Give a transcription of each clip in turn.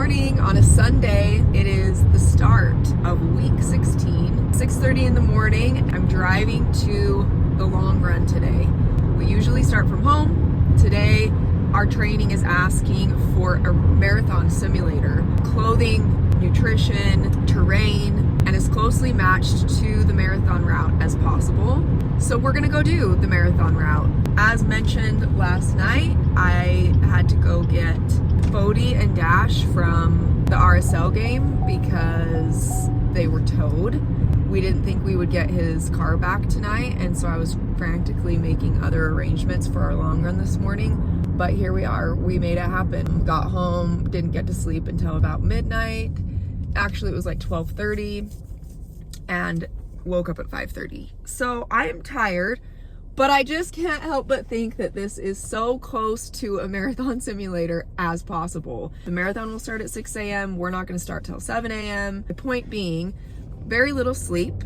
morning on a Sunday. It is the start of week 16, 6:30 in the morning. I'm driving to the long run today. We usually start from home. Today, our training is asking for a marathon simulator, clothing, nutrition, terrain, and is closely matched to the marathon route as possible. So we're gonna go do the marathon route. As mentioned last night, I had to go get Bodie and Dash from the RSL game because they were towed. We didn't think we would get his car back tonight, and so I was frantically making other arrangements for our long run this morning. But here we are, we made it happen. Got home, didn't get to sleep until about midnight. Actually, it was like 12:30, and woke up at 5:30. So I am tired, but I just can't help but think that this is so close to a marathon simulator as possible. The marathon will start at 6 a.m. We're not gonna start till 7 a.m. The point being, very little sleep,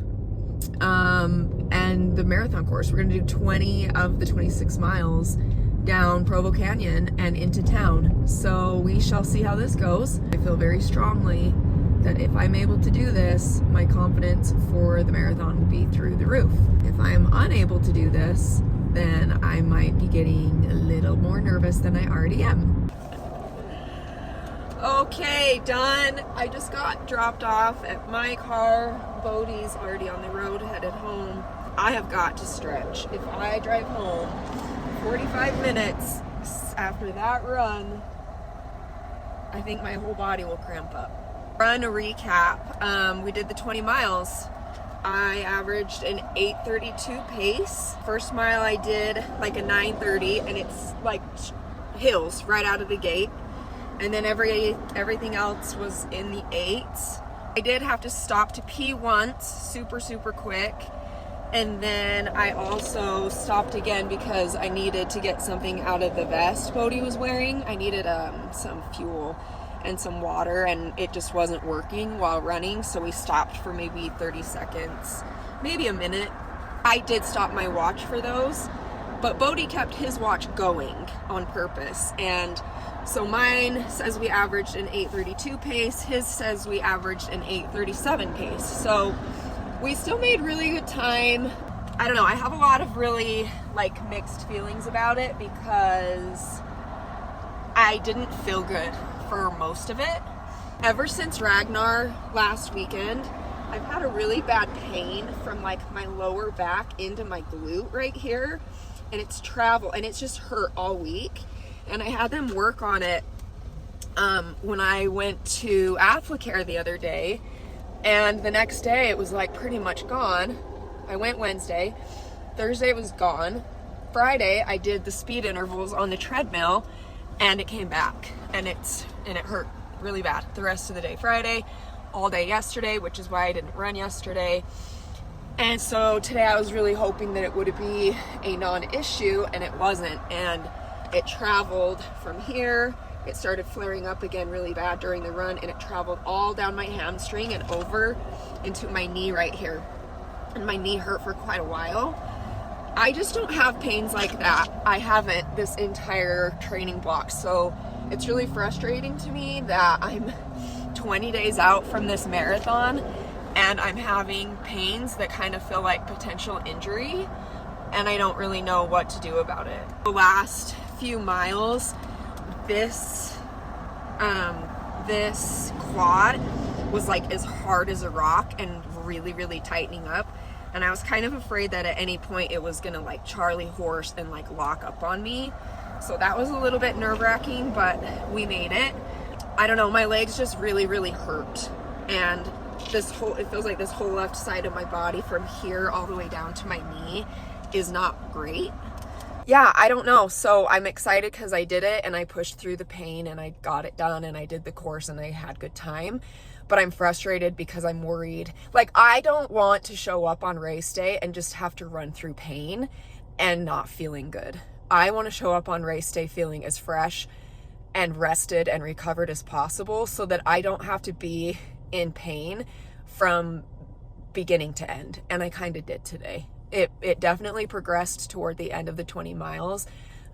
and the marathon course. We're gonna do 20 of the 26 miles down Provo Canyon and into town. So we shall see how this goes. I feel very strongly that if I'm able to do this, my confidence for the marathon will be through the roof. If I am unable to do this, then I might be getting a little more nervous than I already am. Okay, done. I just got dropped off at my car. Bodie's already on the road headed home. I have got to stretch. If I drive home 45 minutes after that run, I think my whole body will cramp up. Run a recap. We did the 20 miles. I averaged an 8:32 pace. First mile I did like a 9:30, and it's like hills right out of the gate. And then everything else was in the 8s. I did have to stop to pee once, super quick. And then I also stopped again because I needed to get something out of the vest Bodie was wearing. I needed some fuel and some water, and it just wasn't working while running, so we stopped for maybe 30 seconds, maybe a minute. I did stop my watch for those, but Bodie kept his watch going on purpose, and so mine says we averaged an 8:32 pace, his says we averaged an 8:37 pace, so we still made really good time. I don't know, I have a lot of really mixed feelings about it because I didn't feel good for most of it. Ever since Ragnar last weekend, I've had a really bad pain from my lower back into my glute right here, and it's traveled, and it's just hurt all week. And I had them work on it when I went to Aflicare the other day, and the next day it was pretty much gone. I went Wednesday, Thursday it was gone. Friday I did the speed intervals on the treadmill, and it came back, and it hurt really bad the rest of the day. Friday, all day yesterday, which is why I didn't run yesterday. And so today I was really hoping that it would be a non-issue, and it wasn't. And it traveled from here. It started flaring up again really bad during the run, and it traveled all down my hamstring and over into my knee right here. And my knee hurt for quite a while. I just don't have pains like that. I haven't this entire training block. So it's really frustrating to me that I'm 20 days out from this marathon and I'm having pains that kind of feel like potential injury, and I don't really know what to do about it. The last few miles, this quad was as hard as a rock and really tightening up. And I was kind of afraid that at any point it was gonna Charlie horse and lock up on me. So that was a little bit nerve-wracking, but we made it. I don't know, my legs just really hurt. And it feels like this whole left side of my body from here all the way down to my knee is not great. Yeah, I don't know. So I'm excited because I did it and I pushed through the pain and I got it done and I did the course and I had good time. But I'm frustrated because I'm worried. I don't want to show up on race day and just have to run through pain and not feeling good. I want to show up on race day feeling as fresh and rested and recovered as possible so that I don't have to be in pain from beginning to end. And I kind of did today. It definitely progressed toward the end of the 20 miles,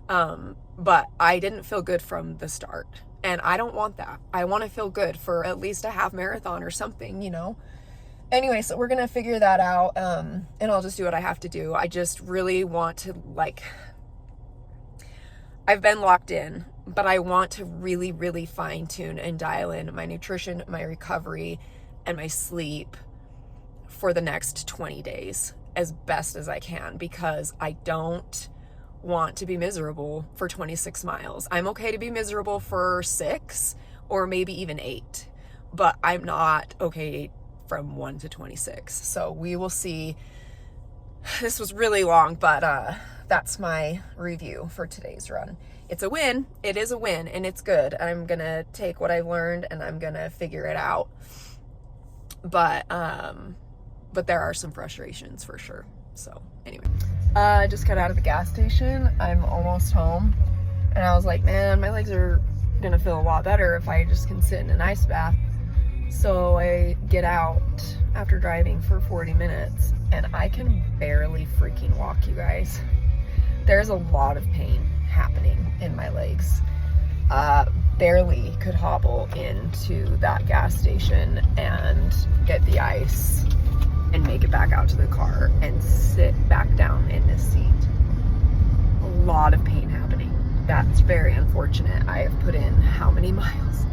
but I didn't feel good from the start. And I don't want that. I want to feel good for at least a half marathon or something, you know? Anyway, so we're going to figure that out. And I'll just do what I have to do. I just really want to, like, I've been locked in, but I want to really, really fine tune and dial in my nutrition, my recovery, and my sleep for the next 20 days as best as I can, because I don't want to be miserable for 26 miles. I'm okay to be miserable for 6 or maybe even 8, but I'm not okay from 1 to 26. So we will see. This was really long, but that's my review for today's run. It's a win. It is a win, and it's good. I'm gonna take what I've learned and I'm gonna figure it out. But there are some frustrations for sure. So anyway, I just got out of the gas station. I'm almost home, and I was like, man, my legs are gonna feel a lot better if I just can sit in an ice bath. So I get out after driving for 40 minutes, and I can barely freaking walk, you guys. There's a lot of pain happening in my legs. Barely could hobble into that gas station and get the ice and make it back out to the car and sit back down in this seat. A lot of pain happening. That's very unfortunate. I have put in how many miles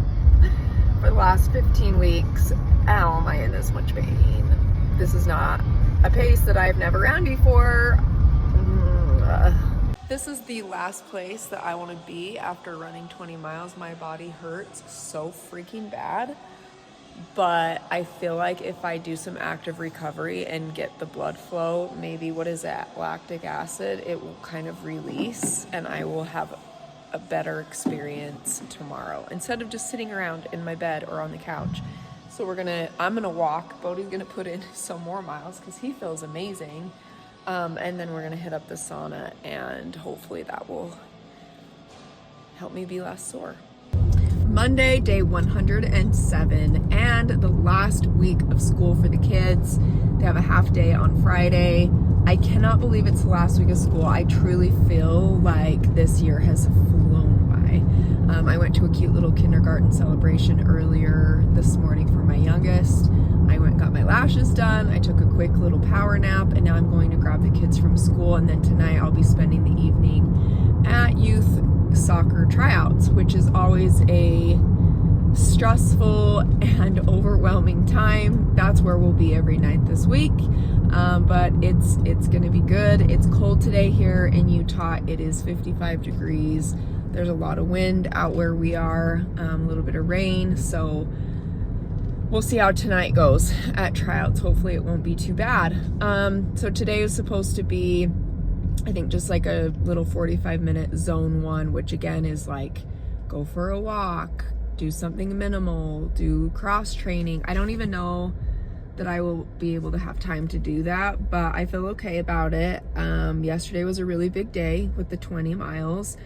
for the last 15 weeks? How am I in this much pain? This is not a pace that I've never ran before. This is the last place that I want to be after running 20 miles. My body hurts so freaking bad. But I feel like if I do some active recovery and get the blood flow, maybe what is that, lactic acid, it will kind of release and I will have a better experience tomorrow instead of just sitting around in my bed or on the couch. So I'm gonna walk. Bodie's gonna put in some more miles because he feels amazing. And then we're gonna hit up the sauna, and hopefully that will help me be less sore. Monday, day 107, and the last week of school for the kids. They have a half day on Friday. I cannot believe it's the last week of school. I truly feel like this year has flown by. I went to a cute little kindergarten celebration earlier this morning for my youngest. I went and got my lashes done. I took a quick little power nap, and now I'm going to grab the kids from school, and then tonight I'll be spending the evening at youth soccer tryouts, which is always a stressful and overwhelming time. That's where we'll be every night this week, but it's gonna be good. It's cold today here in Utah. It is 55 degrees. There's a lot of wind out where we are, a little bit of rain, so we'll see how tonight goes at tryouts. Hopefully it won't be too bad. So today is supposed to be, I think, just like a little 45-minute zone 1, which again is like go for a walk, do something minimal, do cross training. I don't even know that I will be able to have time to do that, but I feel okay about it. Yesterday was a really big day with the 20 miles.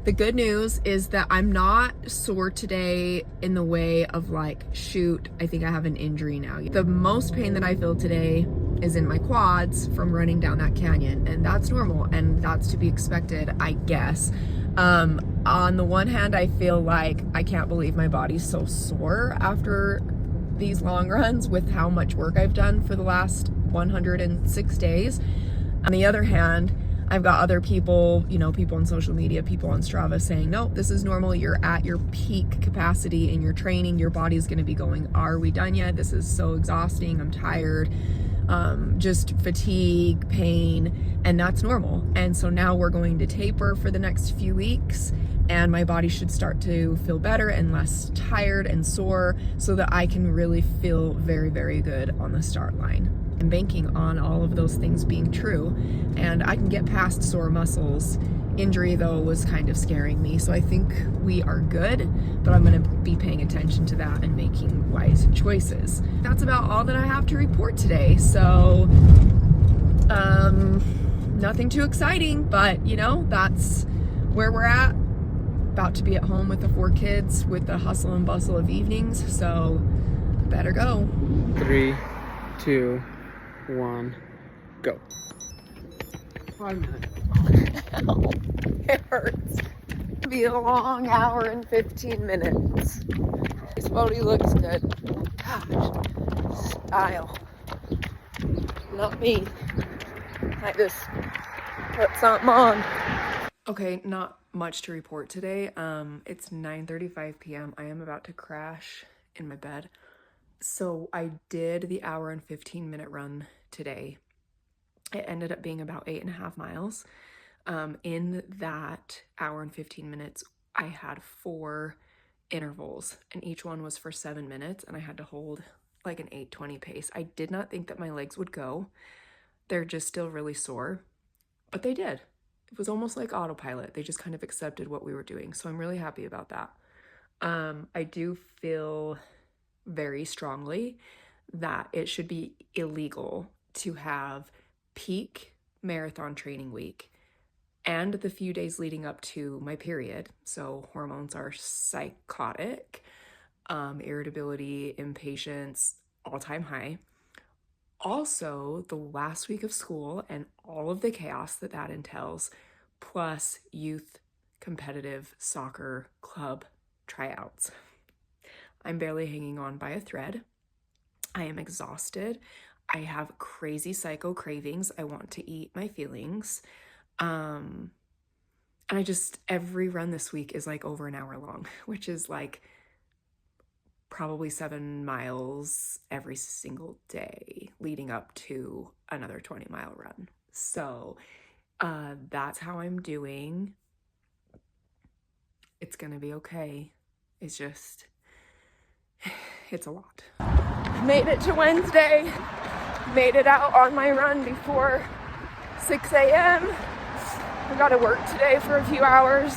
The good news is that I'm not sore today in the way of like, shoot, I think I have an injury now. The most pain that I feel today is in my quads from running down that canyon, and that's normal and that's to be expected, I guess. On the one hand, I feel like I can't believe my body's so sore after these long runs with how much work I've done for the last 106 days. On the other hand, I've got other people, people on social media, people on Strava saying, nope, this is normal. You're at your peak capacity in your training. Your body's going to be going, are we done yet? This is so exhausting. I'm tired. Just fatigue, pain, and that's normal. And so now we're going to taper for the next few weeks, and my body should start to feel better and less tired and sore so that I can really feel very, very good on the start line. I'm banking on all of those things being true, and I can get past sore muscles. Injury, though, was kind of scaring me, so I think we are good, but I'm going to be paying attention to that and making wise choices. That's about all that I have to report today, so nothing too exciting, but that's where we're at. About to be at home with the 4 kids with the hustle and bustle of evenings, so better go. 3, 2, 1, go. 5 minutes. Ow, it hurts. Be a long hour and 15 minutes. This body looks good. Gosh, style. Not me. I just put something on. Okay, not much to report today. It's 9:35 p.m. I am about to crash in my bed. So I did the hour and 15 minute run today. It ended up being about 8.5 miles. In that hour and 15 minutes, I had 4 intervals, and each one was for 7 minutes, and I had to hold like an 8:20 pace. I did not think that my legs would go. They're just still really sore, but they did. It was almost like autopilot. They just kind of accepted what we were doing. So I'm really happy about that. I do feel very strongly that it should be illegal to have peak marathon training week and the few days leading up to my period. So hormones are psychotic, irritability, impatience, all-time high. Also, the last week of school and all of the chaos that that entails, plus youth competitive soccer club tryouts. I'm barely hanging on by a thread. I am exhausted. I have crazy psycho cravings. I want to eat my feelings. And every run this week is like over an hour long, which is like probably 7 miles every single day leading up to another 20-mile run. So that's how I'm doing. It's gonna be okay. It's just, it's a lot. Made it to Wednesday. Made it out on my run before 6 a.m. I gotta work today for a few hours,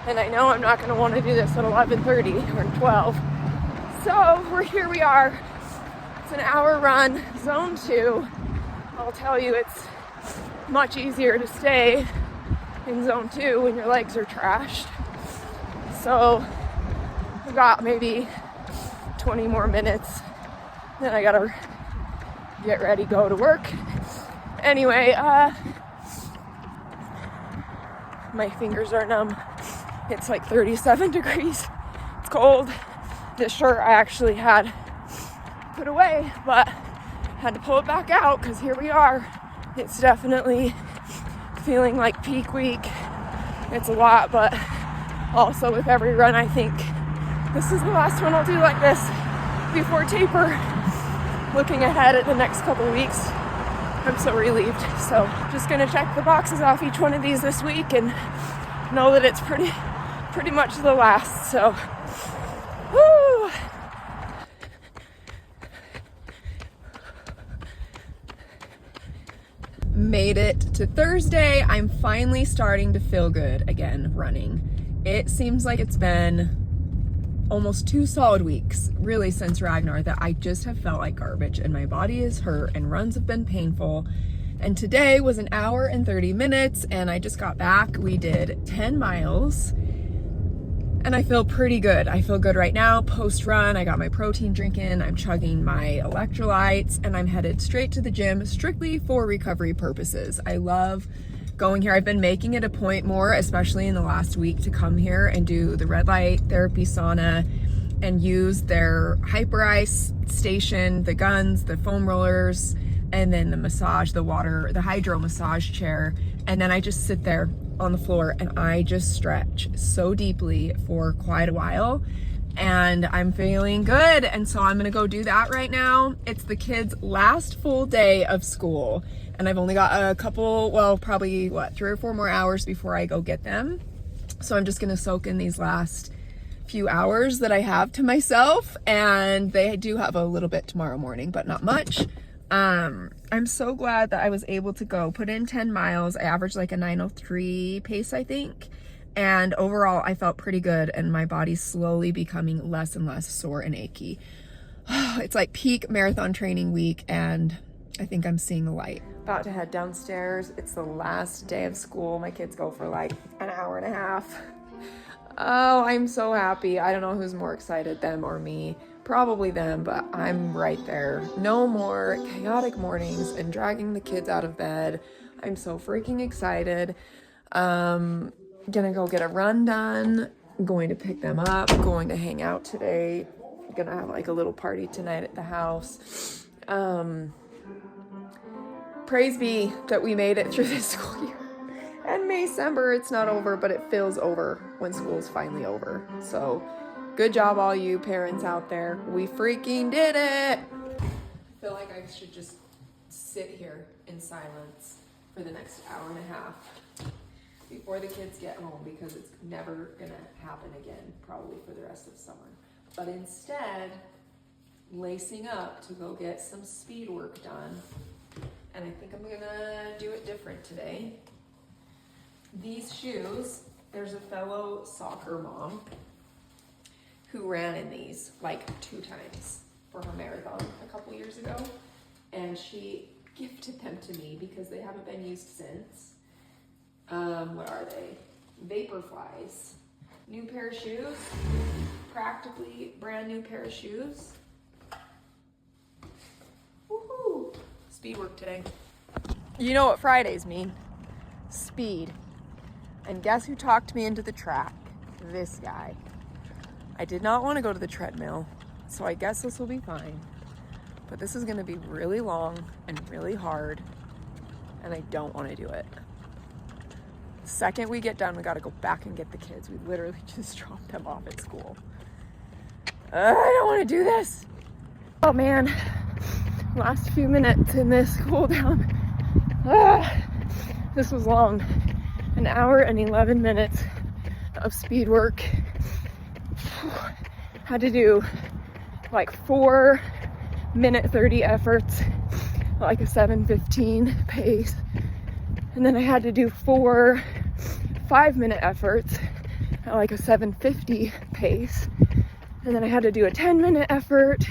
and I know I'm not gonna want to do this at 11:30 or 12. So here we are. It's an hour run, zone 2. I'll tell you, it's much easier to stay in zone 2 when your legs are trashed. So I got maybe 20 more minutes. Then I gotta get ready, go to work. Anyway, my fingers are numb. It's like 37 degrees. It's cold. This shirt I actually had put away, but had to pull it back out because here we are. It's definitely feeling like peak week. It's a lot, but also with every run, I think this is the last one I'll do like this before taper. Looking ahead at the next couple of weeks, I'm so relieved. So just gonna check the boxes off each one of these this week and know that it's pretty much the last. So, woo! Made it to Thursday. I'm finally starting to feel good again running. It seems like it's been almost 2 solid weeks, really, since Ragnar, that I just have felt like garbage and my body is hurt and runs have been painful. And today was an hour and 30 minutes and I just got back. We did 10 miles and I feel pretty good. I feel good right now. Post run, I got my protein drink in, I'm chugging my electrolytes, and I'm headed straight to the gym strictly for recovery purposes. I love going here. I've been making it a point more, especially in the last week, to come here and do the red light therapy sauna and use their hyper ice station, the guns, the foam rollers, and then the massage, the water, the hydro massage chair. And then I just sit there on the floor and I just stretch so deeply for quite a while, and I'm feeling good. And so I'm gonna go do that right now. It's the kids' last full day of school and I've only got a couple, well, probably 3 or 4 more hours before I go get them. So I'm just gonna soak in these last few hours that I have to myself, and they do have a little bit tomorrow morning, but not much. I'm so glad that I was able to go put in 10 miles. I averaged like a 9:03 pace, I think. And overall, I felt pretty good, and my body's slowly becoming less and less sore and achy. It's like peak marathon training week, and I think I'm seeing the light. About to head downstairs. It's the last day of school. My kids go for like an hour and a half. Oh, I'm so happy. I don't know who's more excited, them or me. Probably them, but I'm right there. No more chaotic mornings and dragging the kids out of bed. I'm so freaking excited. Gonna go get a run done, going to pick them up, going to hang out today, gonna have like a little party tonight at the house. Praise be that we made it through this school year. And May-cember, it's not over, but it feels over when school's finally over. So good job, all you parents out there. We freaking did it. I feel like I should just sit here in silence for the next hour and a half before the kids get home, because it's never gonna happen again, probably for the rest of summer. But instead, lacing up to go get some speed work done. And I think I'm gonna do it different today. These shoes, there's a fellow soccer mom who ran in these like 2 times for her marathon a couple years ago. And she gifted them to me because they haven't been used since. What are they? Vaporflies. New pair of shoes. Practically brand new pair of shoes. Woohoo! Speed work today. You know what Fridays mean? Speed. And guess who talked me into the track? This guy. I did not want to go to the treadmill, so I guess this will be fine. But this is going to be really long and really hard, and I don't want to do it. The second we get done, we got to go back and get the kids. We literally just dropped them off at school. I don't want to do this. Oh man, last few minutes in this cool down. This was long. An hour and 11 minutes of speed work. Had to do like 4 minute 30 efforts, like a 7:15 pace. And then I had to do 4 5-minute efforts at like a 7:50 pace. And then I had to do a 10-minute effort,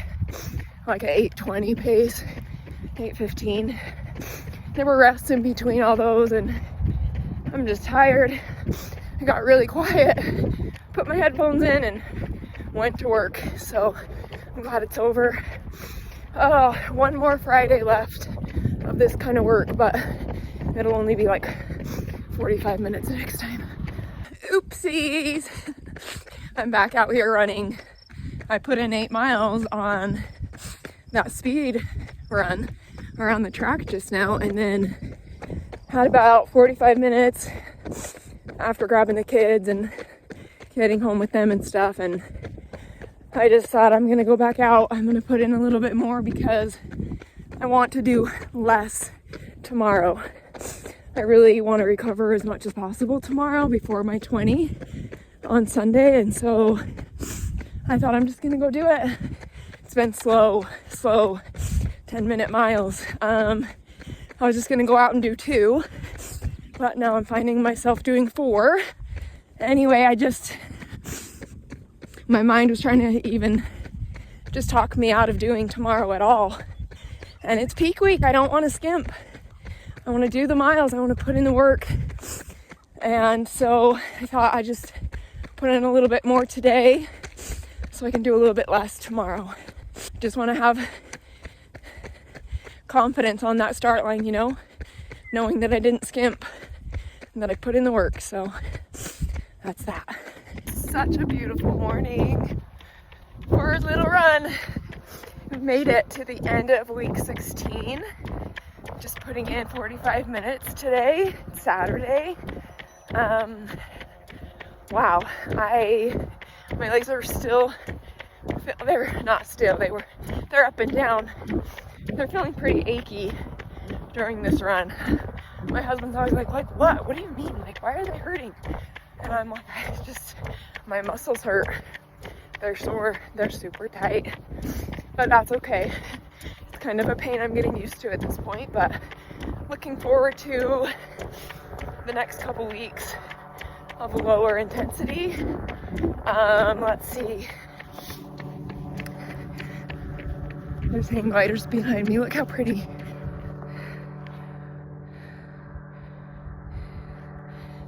like an 8:20 pace, 8:15. There were rests in between all those, and I'm just tired. I got really quiet, put my headphones in, and went to work. So I'm glad it's over. Oh, one more Friday left of this kind of work, but it'll only be like 45 minutes next time. Oopsies. I'm back out here running. I put in 8 miles on that speed run around the track just now, and then had about 45 minutes after grabbing the kids and getting home with them and stuff, and I just thought I'm gonna go back out. I'm gonna put in a little bit more because I want to do less tomorrow. I really want to recover as much as possible tomorrow before my 20 on Sunday, and so I thought I'm just gonna go do it. It's been slow 10-minute miles. I was just gonna go out and do 2, but now I'm finding myself doing 4. Anyway, my mind was trying to even just talk me out of doing tomorrow at all. And it's peak week. I don't want to skimp. I want to do the miles. I want to put in the work. And so I thought I'd just put in a little bit more today so I can do a little bit less tomorrow. Just want to have confidence on that start line, you know, knowing that I didn't skimp and that I put in the work. So that's that. Such a beautiful morning for a little run. We made it to the end of week 16. Just putting in 45 minutes today, Saturday. Wow, my legs are still, they're not still, they're up and down. They're feeling pretty achy during this run. My husband's always like, what do you mean? Like, why are they hurting? And I'm like, my muscles hurt. They're sore, they're super tight, but that's okay. It's kind of a pain I'm getting used to at this point, but looking forward to the next couple weeks of lower intensity. Let's see. There's hang gliders behind me. Look how pretty.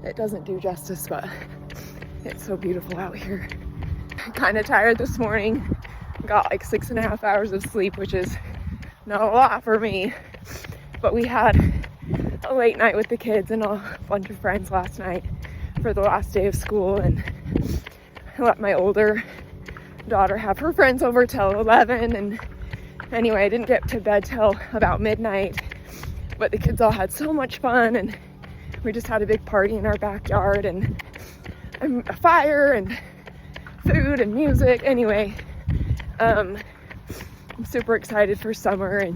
It doesn't do justice, but it's so beautiful out here. I'm kind of tired this morning. Got like 6.5 hours of sleep, which is not a lot for me. But we had a late night with the kids and a bunch of friends last night. for the last day of school, and I let my older daughter have her friends over till 11. And anyway, I didn't get to bed till about midnight, but the kids all had so much fun, and we just had a big party in our backyard, and a fire and food and music. Anyway, I'm super excited for summer, and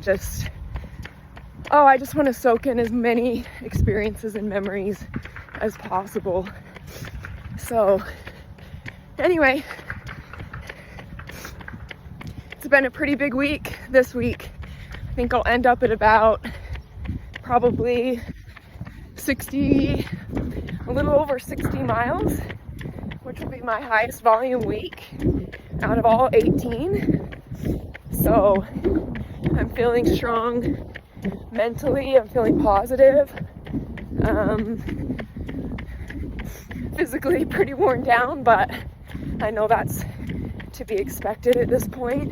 I just want to soak in as many experiences and memories as possible. So anyway, it's been a pretty big week this week. I think I'll end up at about probably a little over 60 miles, which will be my highest volume week out of all 18. So I'm feeling strong mentally, I'm feeling positive. Physically pretty worn down, but I know that's to be expected at this point.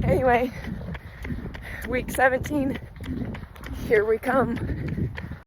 Anyway, week 17, here we come.